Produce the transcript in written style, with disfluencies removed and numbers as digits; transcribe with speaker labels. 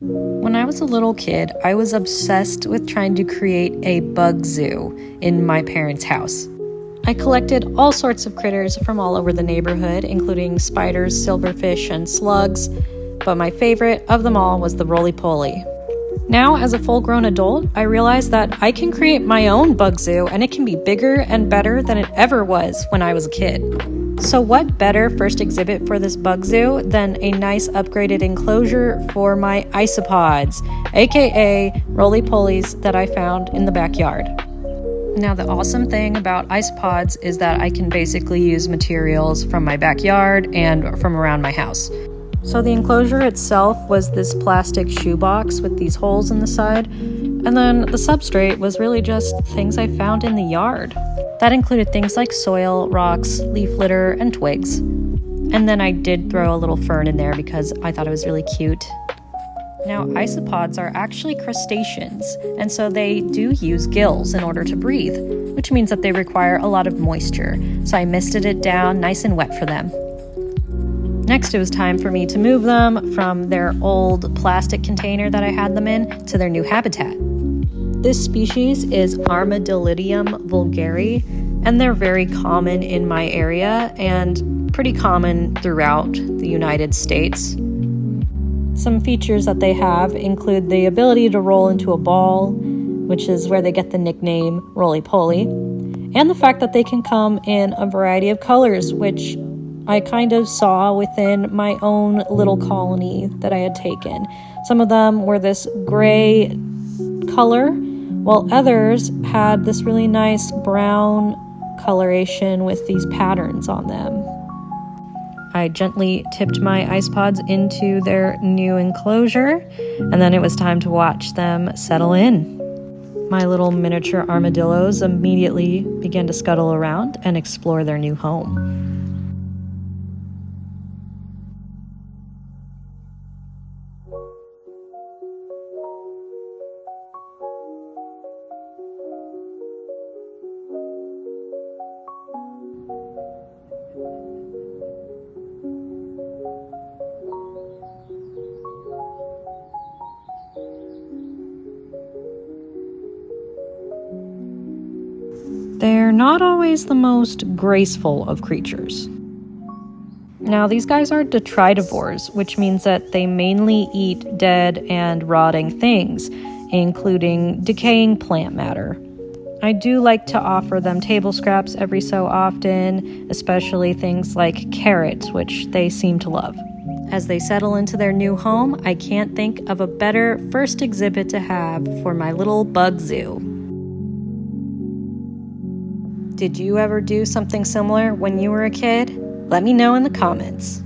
Speaker 1: When I was a little kid, I was obsessed with trying to create a bug zoo in my parents' house. I collected all sorts of critters from all over the neighborhood, including spiders, silverfish, and slugs, but my favorite of them all was the roly-poly. Now, as a full-grown adult, I realize that I can create my own bug zoo, and it can be bigger and better than it ever was when I was a kid. So what better first exhibit for this bug zoo than a nice upgraded enclosure for my isopods, aka roly-polys that I found in the backyard. Now, the awesome thing about isopods is that I can basically use materials from my backyard and from around my house. So the enclosure itself was this plastic shoebox with these holes in the side, and then the substrate was really just things I found in the yard. That included things like soil, rocks, leaf litter, and twigs. And then I did throw a little fern in there because I thought it was really cute. Now, isopods are actually crustaceans, and so they do use gills in order to breathe, which means that they require a lot of moisture. So I misted it down nice and wet for them. Next, it was time for me to move them from their old plastic container that I had them in to their new habitat. This species is Armadillidium vulgare, and they're very common in my area and pretty common throughout the United States. Some features that they have include the ability to roll into a ball, which is where they get the nickname roly-poly, and the fact that they can come in a variety of colors, which I kind of saw within my own little colony that I had taken. Some of them were this gray color, while others had this really nice brown coloration with these patterns on them. I gently tipped my isopods into their new enclosure, and then it was time to watch them settle in. My little miniature armadillos immediately began to scuttle around and explore their new home. They're not always the most graceful of creatures. Now, these guys are detritivores, which means that they mainly eat dead and rotting things, including decaying plant matter. I do like to offer them table scraps every so often, especially things like carrots, which they seem to love. As they settle into their new home, I can't think of a better first exhibit to have for my little bug zoo. Did you ever do something similar when you were a kid? Let me know in the comments.